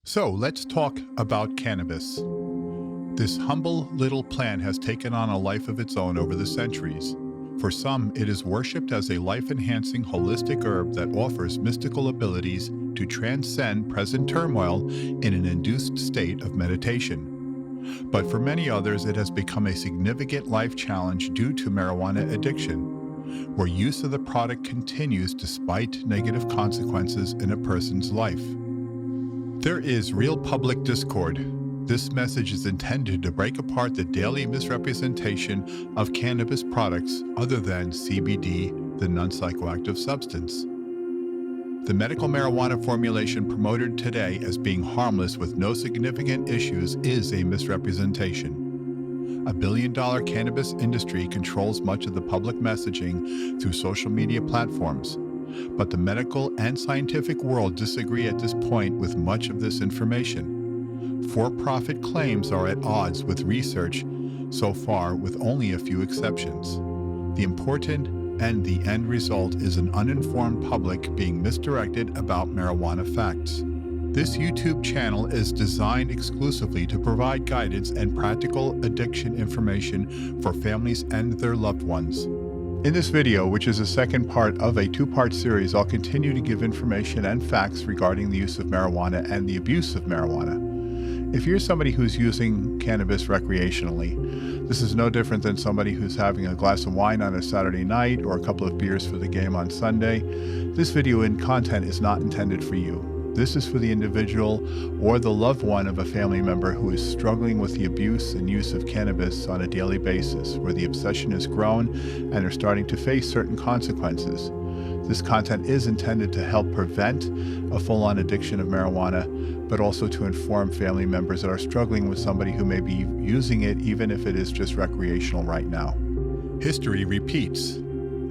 So let's talk about cannabis. This humble little plant has taken on a life of its own over the centuries. For some, it is worshipped as a life-enhancing holistic herb that offers mystical abilities to transcend present turmoil in an induced state of meditation. But for many others, it has become a significant life challenge due to marijuana addiction, where use of the product continues despite negative consequences in a person's life. There is real public discord. This message is intended to break apart the daily misrepresentation of cannabis products other than CBD, the non-psychoactive substance. The medical marijuana formulation promoted today as being harmless with no significant issues is a misrepresentation. A billion-dollar cannabis industry controls much of the public messaging through social media platforms. But the medical and scientific world disagree at this point with much of this information. For-profit claims are at odds with research so far, with only a few exceptions. The important and the end result is an uninformed public being misdirected about marijuana facts. This YouTube channel is designed exclusively to provide guidance and practical addiction information for families and their loved ones. In this video, which is the second part of a two-part series, I'll continue to give information and facts regarding the use of marijuana and the abuse of marijuana. If you're somebody who's using cannabis recreationally, this is no different than somebody who's having a glass of wine on a Saturday night or a couple of beers for the game on Sunday. This video and content is not intended for you. This is for the individual or the loved one of a family member who is struggling with the abuse and use of cannabis on a daily basis, where the obsession has grown and are starting to face certain consequences. This content is intended to help prevent a full-on addiction of marijuana, but also to inform family members that are struggling with somebody who may be using it, even if it is just recreational right now. History repeats.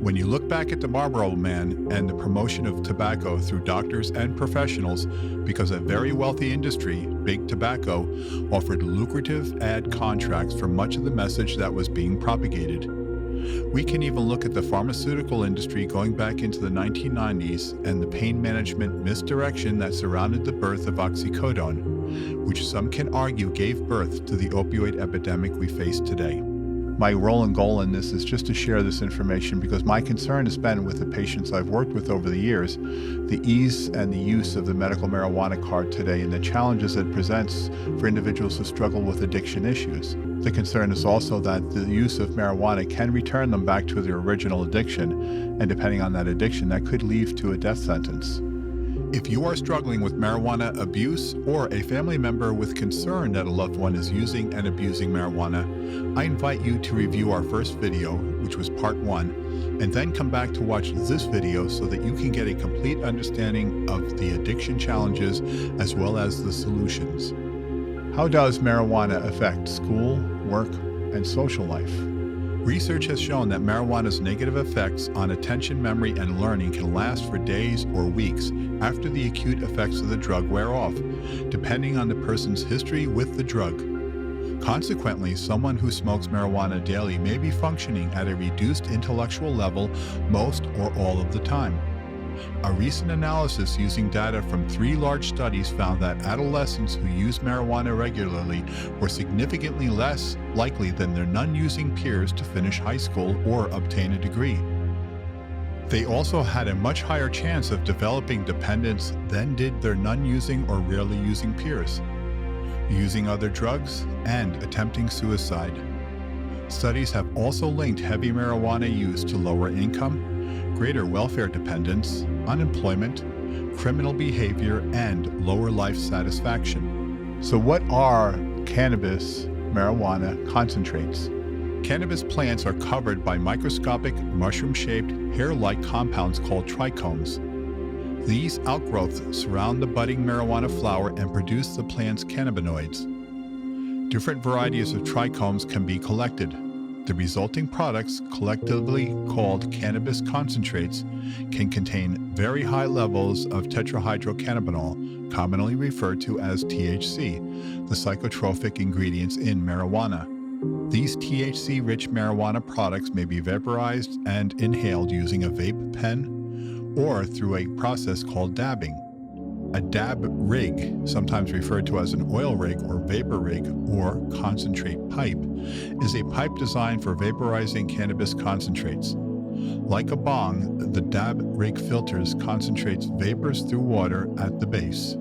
When you look back at the Marlboro Man and the promotion of tobacco through doctors and professionals, because a very wealthy industry, Big Tobacco, offered lucrative ad contracts for much of the message that was being propagated. We can even look at the pharmaceutical industry going back into the 1990s and the pain management misdirection that surrounded the birth of oxycodone, which some can argue gave birth to the opioid epidemic we face today. My role and goal in this is just to share this information because my concern has been with the patients I've worked with over the years, the ease and the use of the medical marijuana card today and the challenges it presents for individuals who struggle with addiction issues. The concern is also that the use of marijuana can return them back to their original addiction, and depending on that addiction, that could lead to a death sentence. If you are struggling with marijuana abuse or a family member with concern that a loved one is using and abusing marijuana, I invite you to review our first video, which was part 1, and then come back to watch this video so that you can get a complete understanding of the addiction challenges as well as the solutions. How does marijuana affect school, work, and social life? Research has shown that marijuana's negative effects on attention, memory, and learning can last for days or weeks after the acute effects of the drug wear off, depending on the person's history with the drug. Consequently, someone who smokes marijuana daily may be functioning at a reduced intellectual level most or all of the time. A recent analysis using data from 3 large studies found that adolescents who use marijuana regularly were significantly less likely than their non-using peers to finish high school or obtain a degree. They also had a much higher chance of developing dependence than did their non-using or rarely using peers, using other drugs, and attempting suicide. Studies have also linked heavy marijuana use to lower income, greater welfare dependence, unemployment, criminal behavior, and lower life satisfaction. So what are cannabis marijuana concentrates? Cannabis plants are covered by microscopic, mushroom-shaped, hair-like compounds called trichomes. These outgrowths surround the budding marijuana flower and produce the plant's cannabinoids. Different varieties of trichomes can be collected. The resulting products, collectively called cannabis concentrates, can contain very high levels of tetrahydrocannabinol, commonly referred to as THC, the psychotropic ingredients in marijuana. These THC-rich marijuana products may be vaporized and inhaled using a vape pen or through a process called dabbing. A dab rig, sometimes referred to as an oil rig or vapor rig or concentrate pipe, is a pipe designed for vaporizing cannabis concentrates. Like a bong, the dab rig filters concentrates vapors through water at the base.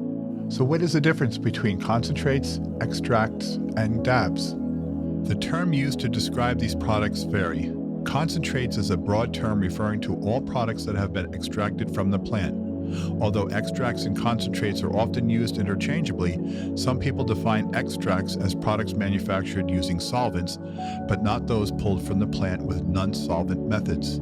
So what is the difference between concentrates, extracts, and dabs? The term used to describe these products vary. Concentrates is a broad term referring to all products that have been extracted from the plant. Although extracts and concentrates are often used interchangeably, some people define extracts as products manufactured using solvents, but not those pulled from the plant with non-solvent methods.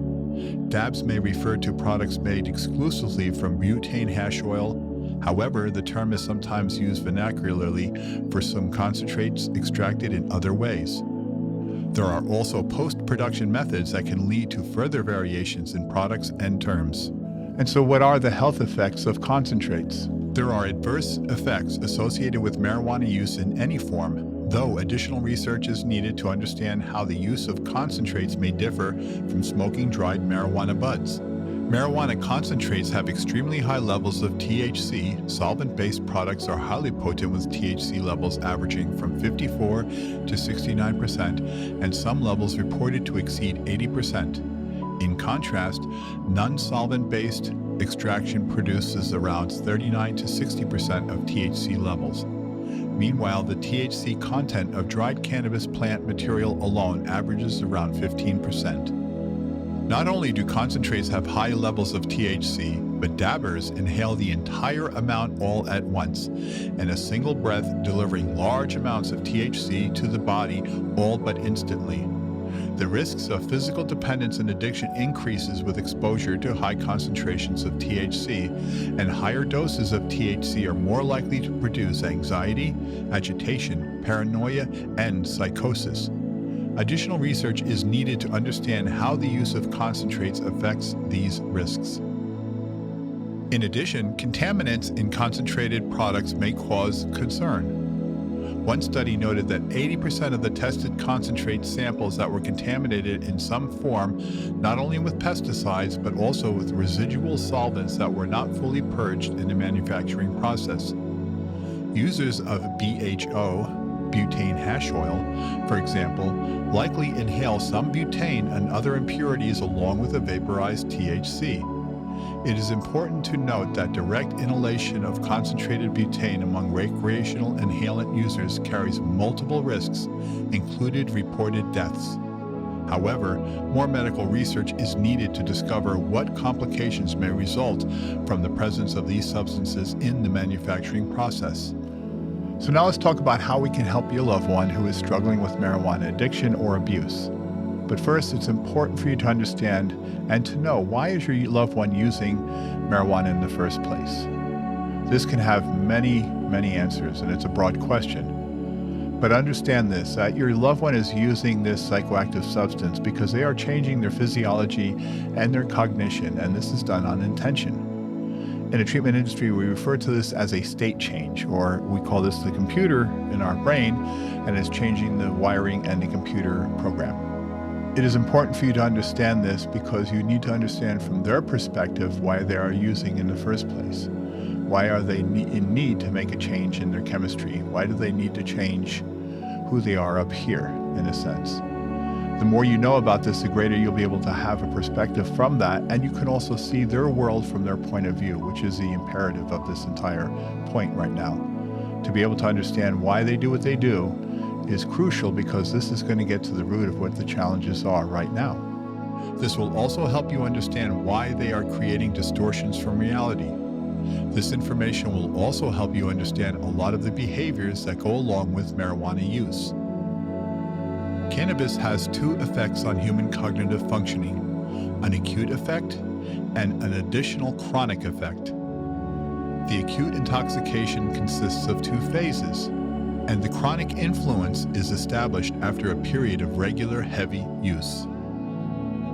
Dabs may refer to products made exclusively from butane hash oil. However, the term is sometimes used vernacularly for some concentrates extracted in other ways. There are also post-production methods that can lead to further variations in products and terms. And so what are the health effects of concentrates? There are adverse effects associated with marijuana use in any form, though additional research is needed to understand how the use of concentrates may differ from smoking dried marijuana buds. Marijuana concentrates have extremely high levels of THC. Solvent-based products are highly potent with THC levels averaging from 54 to 69%, and some levels reported to exceed 80%. In contrast, non-solvent-based extraction produces around 39 to 60% of THC levels. Meanwhile, the THC content of dried cannabis plant material alone averages around 15%. Not only do concentrates have high levels of THC, but dabbers inhale the entire amount all at once, in a single breath, delivering large amounts of THC to the body all but instantly. The risks of physical dependence and addiction increases with exposure to high concentrations of THC, and higher doses of THC are more likely to produce anxiety, agitation, paranoia, and psychosis. Additional research is needed to understand how the use of concentrates affects these risks. In addition, contaminants in concentrated products may cause concern. One study noted that 80% of the tested concentrate samples that were contaminated in some form, not only with pesticides, but also with residual solvents that were not fully purged in the manufacturing process. Users of BHO, butane hash oil, for example, likely inhale some butane and other impurities along with the vaporized THC. It is important to note that direct inhalation of concentrated butane among recreational inhalant users carries multiple risks, including reported deaths. However, more medical research is needed to discover what complications may result from the presence of these substances in the manufacturing process. So now let's talk about how we can help your loved one who is struggling with marijuana addiction or abuse. But first, it's important for you to understand and to know, why is your loved one using marijuana in the first place? This can have many answers, and it's a broad question. But understand this, that your loved one is using this psychoactive substance because they are changing their physiology and their cognition, and this is done on intention. In the treatment industry, we refer to this as a state change, or we call this the computer in our brain, and it's changing the wiring and the computer program. It is important for you to understand this because you need to understand from their perspective why they are using in the first place. Why are they in need to make a change in their chemistry? Why do they need to change who they are up here, in a sense? The more you know about this, the greater you'll be able to have a perspective from that, and you can also see their world from their point of view, which is the imperative of this entire point right now. To be able to understand why they do what they do is crucial, because this is going to get to the root of what the challenges are right now. This will also help you understand why they are creating distortions from reality. This information will also help you understand a lot of the behaviors that go along with marijuana use. Cannabis has two effects on human cognitive functioning, an acute effect and an additional chronic effect. The acute intoxication consists of two phases, and the chronic influence is established after a period of regular heavy use.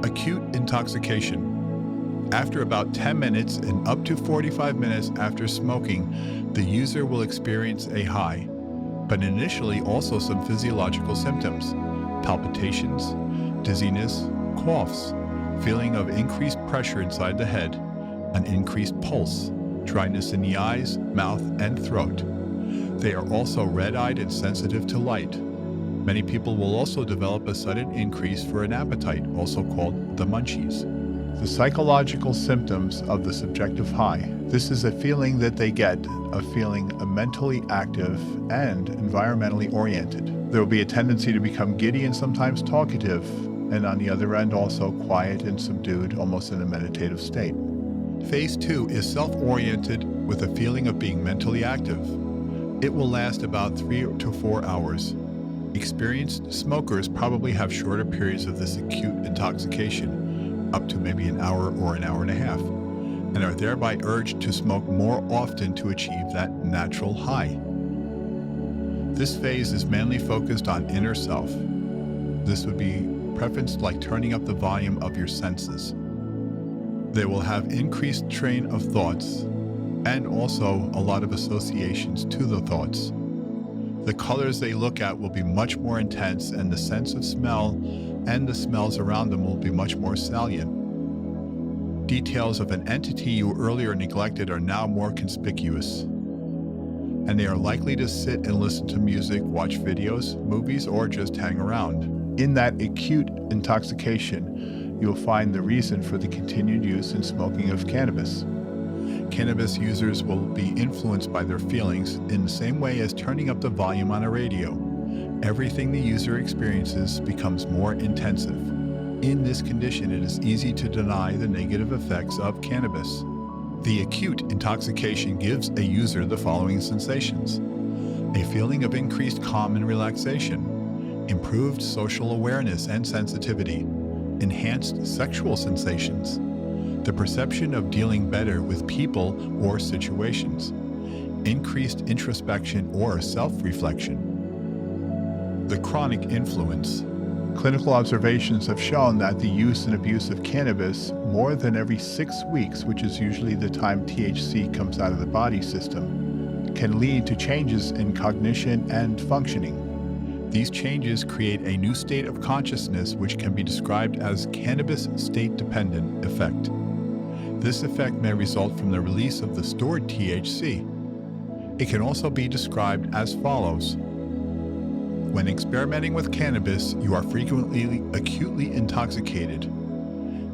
Acute intoxication. After about 10 minutes and up to 45 minutes after smoking, the user will experience a high, but initially also some physiological symptoms: palpitations, dizziness, coughs, feeling of increased pressure inside the head, an increased pulse, dryness in the eyes, mouth, and throat. They are also red-eyed and sensitive to light. Many people will also develop a sudden increase for an appetite, also called the munchies. The psychological symptoms of the subjective high. This is a feeling that they get of feeling mentally active and environmentally oriented. There will be a tendency to become giddy and sometimes talkative, and on the other end also quiet and subdued, almost in a meditative state. Phase 2 is self-oriented with a feeling of being mentally active. It will last about 3 to 4 hours. Experienced smokers probably have shorter periods of this acute intoxication, up to maybe an hour or an hour and a half, and are thereby urged to smoke more often to achieve that natural high. This phase is mainly focused on inner self. This would be preferenced like turning up the volume of your senses. They will have increased train of thoughts and also a lot of associations to the thoughts. The colors they look at will be much more intense, and the sense of smell and the smells around them will be much more salient. Details of an entity you earlier neglected are now more conspicuous, and they are likely to sit and listen to music, watch videos, movies, or just hang around. In that acute intoxication, you'll find the reason for the continued use and smoking of cannabis. Cannabis users will be influenced by their feelings in the same way as turning up the volume on a radio. Everything the user experiences becomes more intensive. In this condition, it is easy to deny the negative effects of cannabis. The acute intoxication gives a user the following sensations: a feeling of increased calm and relaxation, improved social awareness and sensitivity, enhanced sexual sensations, the perception of dealing better with people or situations, increased introspection or self-reflection. The chronic influence. Clinical observations have shown that the use and abuse of cannabis more than every 6 weeks, which is usually the time THC comes out of the body system, can lead to changes in cognition and functioning. These changes create a new state of consciousness which can be described as cannabis state-dependent effect. This effect may result from the release of the stored THC. It can also be described as follows. When experimenting with cannabis, you are frequently acutely intoxicated.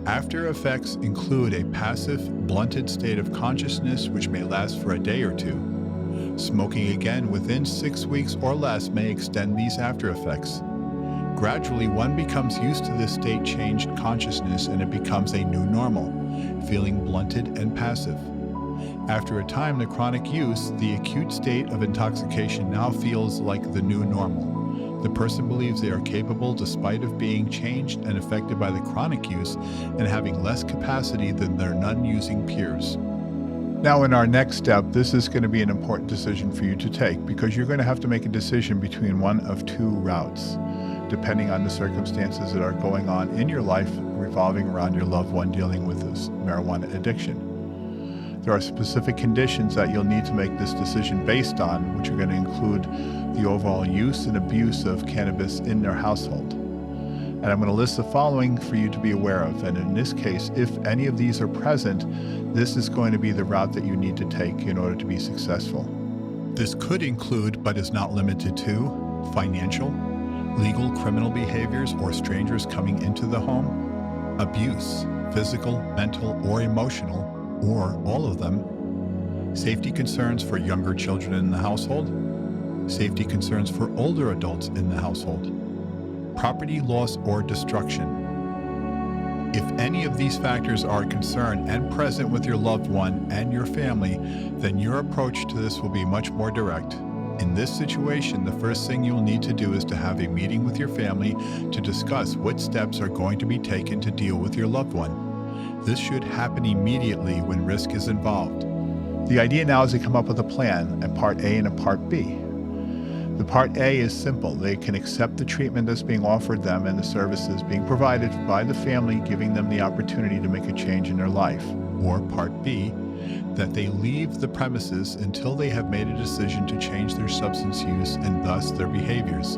After effects include a passive, blunted state of consciousness which may last for a day or two. Smoking again within 6 weeks or less may extend these after effects. Gradually, one becomes used to this state-changed consciousness and it becomes a new normal, feeling blunted and passive. After a time, the chronic use, the acute state of intoxication now feels like the new normal. The person believes they are capable despite of being changed and affected by the chronic use and having less capacity than their non-using peers. Now in our next step, this is going to be an important decision for you to take because you're going to have to make a decision between one of 2 routes, depending on the circumstances that are going on in your life revolving around your loved one dealing with this marijuana addiction. There are specific conditions that you'll need to make this decision based on, which are going to include the overall use and abuse of cannabis in their household. And I'm going to list the following for you to be aware of. And in this case, if any of these are present, this is going to be the route that you need to take in order to be successful. This could include, but is not limited to, financial, legal criminal behaviors or strangers coming into the home, abuse, physical, mental, or emotional, or all of them, safety concerns for younger children in the household, safety concerns for older adults in the household, property loss or destruction. If any of these factors are a concern and present with your loved one and your family, then your approach to this will be much more direct. In this situation, the first thing you'll need to do is to have a meeting with your family to discuss what steps are going to be taken to deal with your loved one. This should happen immediately when risk is involved. The idea now is to come up with a plan, a Part A and a Part B. The Part A is simple. They can accept the treatment that's being offered them and the services being provided by the family, giving them the opportunity to make a change in their life. Or Part B, that they leave the premises until they have made a decision to change their substance use and thus their behaviors.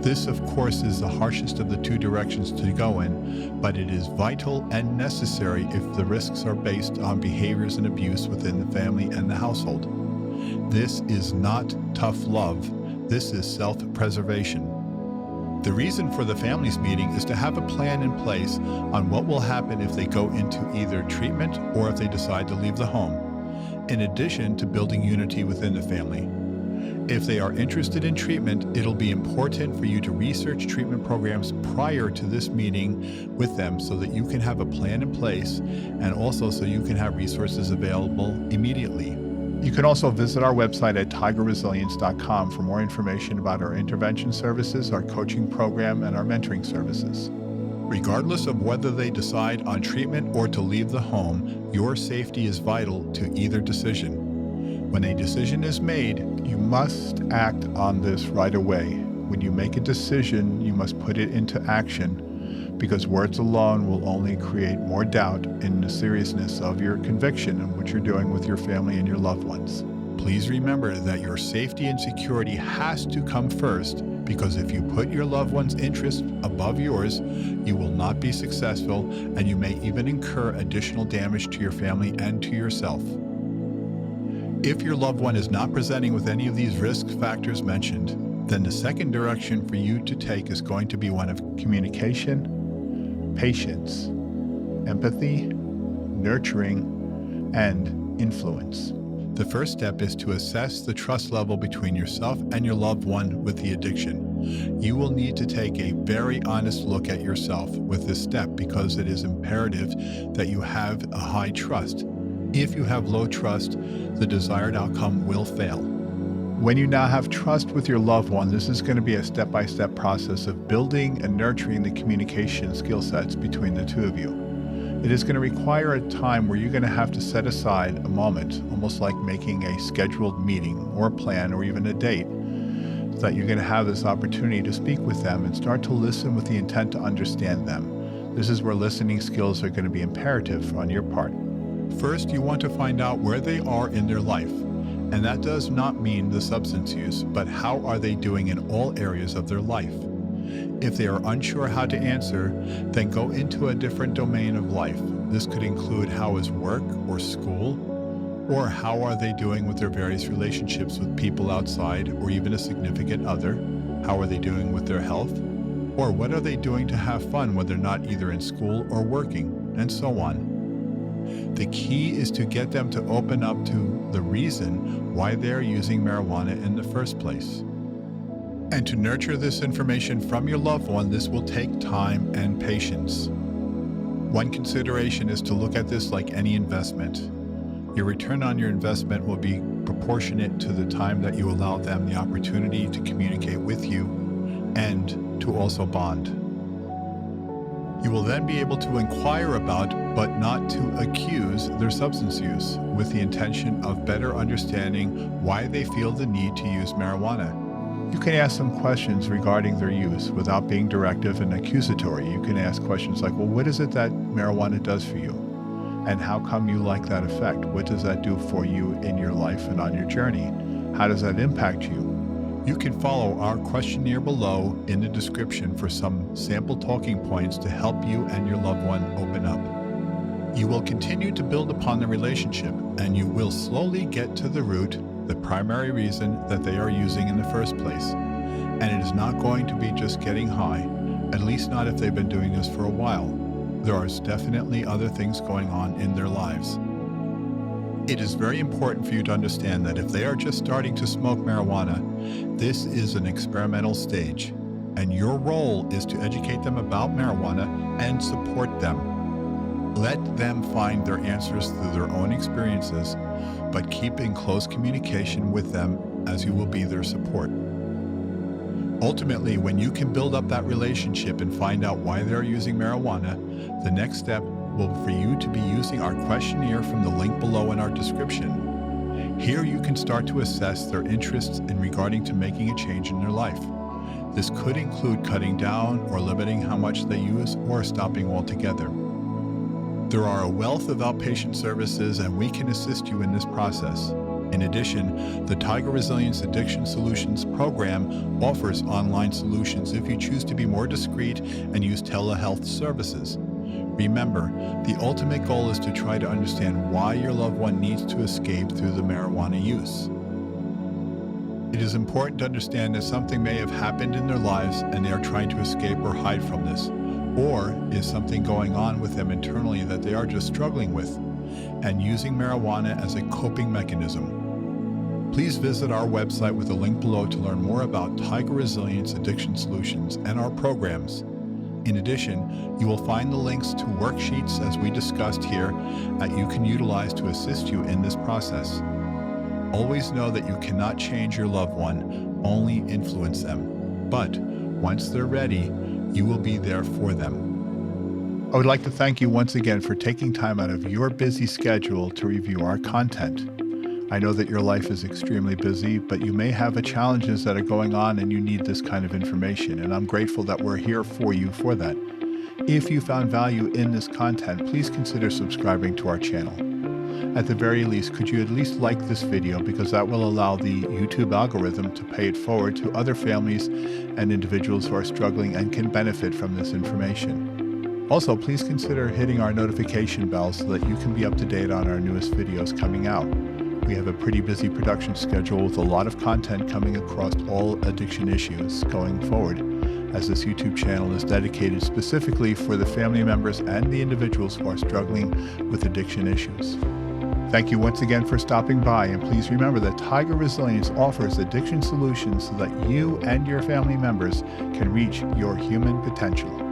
This, of course, is the harshest of the two directions to go in, but it is vital and necessary if the risks are based on behaviors and abuse within the family and the household. This is not tough love. This is self-preservation. The reason for the families meeting is to have a plan in place on what will happen if they go into either treatment or if they decide to leave the home, in addition to building unity within the family. If they are interested in treatment, it'll be important for you to research treatment programs prior to this meeting with them so that you can have a plan in place and also so you can have resources available immediately. You can also visit our website at tigerresilience.com for more information about our intervention services, our coaching program, and our mentoring services. Regardless of whether they decide on treatment or to leave the home, your safety is vital to either decision. When a decision is made, you must act on this right away. When you make a decision, you must put it into action, because words alone will only create more doubt in the seriousness of your conviction and what you're doing with your family and your loved ones. Please remember that your safety and security has to come first, because if you put your loved one's interests above yours, you will not be successful, and you may even incur additional damage to your family and to yourself. If your loved one is not presenting with any of these risk factors mentioned, then the second direction for you to take is going to be one of communication, patience, empathy, nurturing, and influence. The first step is to assess the trust level between yourself and your loved one with the addiction. You will need to take a very honest look at yourself with this step, because it is imperative that you have a high trust. If you have low trust, the desired outcome will fail. When you now have trust with your loved one, this is going to be a step-by-step process of building and nurturing the communication skill sets between the two of you. It is going to require a time where you're going to have to set aside a moment, almost like making a scheduled meeting or a plan or even a date, so that you're going to have this opportunity to speak with them and start to listen with the intent to understand them. This is where listening skills are going to be imperative on your part. First, you want to find out where they are in their life. And that does not mean the substance use, but how are they doing in all areas of their life? If they are unsure how to answer, then go into a different domain of life. This could include how is work or school, or how are they doing with their various relationships with people outside or even a significant other? How are they doing with their health? Or what are they doing to have fun when they're not either in school or working, and so on. The key is to get them to open up to the reason why they're using marijuana in the first place. And to nurture this information from your loved one, this will take time and patience. One consideration is to look at this like any investment. Your return on your investment will be proportionate to the time that you allow them the opportunity to communicate with you and to also bond. You will then be able to inquire about, but not to accuse, their substance use, with the intention of better understanding why they feel the need to use marijuana. You can ask some questions regarding their use without being directive and accusatory. You can ask questions like, well, what is it that marijuana does for you? And how come you like that effect? What does that do for you in your life and on your journey? How does that impact you? You can follow our questionnaire below in the description for some sample talking points to help you and your loved one open up. You will continue to build upon the relationship, and you will slowly get to the root, the primary reason that they are using in the first place. And it is not going to be just getting high, at least not if they've been doing this for a while. There are definitely other things going on in their lives. It is very important for you to understand that if they are just starting to smoke marijuana, this is an experimental stage, and your role is to educate them about marijuana and support them. Let them find their answers through their own experiences, but keep in close communication with them as you will be their support. Ultimately, when you can build up that relationship and find out why they're using marijuana, the next step will for you to be using our questionnaire from the link below in our description. Here you can start to assess their interests in regarding to making a change in their life. This could include cutting down or limiting how much they use or stopping altogether. There are a wealth of outpatient services, and we can assist you in this process. In addition, the Tiger Resilience Addiction Solutions program offers online solutions if you choose to be more discreet and use telehealth services. Remember, the ultimate goal is to try to understand why your loved one needs to escape through the marijuana use. It is important to understand that something may have happened in their lives and they are trying to escape or hide from this, or is something going on with them internally that they are just struggling with, and using marijuana as a coping mechanism. Please visit our website with a link below to learn more about Tiger Resilience Addiction Solutions and our programs. In addition, you will find the links to worksheets as we discussed here that you can utilize to assist you in this process. Always know that you cannot change your loved one, only influence them. But once they're ready, you will be there for them. I would like to thank you once again for taking time out of your busy schedule to review our content. I know that your life is extremely busy, but you may have challenges that are going on and you need this kind of information, and I'm grateful that we're here for you for that. If you found value in this content, please consider subscribing to our channel. At the very least, could you at least like this video, because that will allow the YouTube algorithm to pay it forward to other families and individuals who are struggling and can benefit from this information. Also, please consider hitting our notification bell so that you can be up to date on our newest videos coming out. We have a pretty busy production schedule with a lot of content coming across all addiction issues going forward, as this YouTube channel is dedicated specifically for the family members and the individuals who are struggling with addiction issues. Thank you once again for stopping by, and please remember that Tiger Resilience offers addiction solutions so that you and your family members can reach your human potential.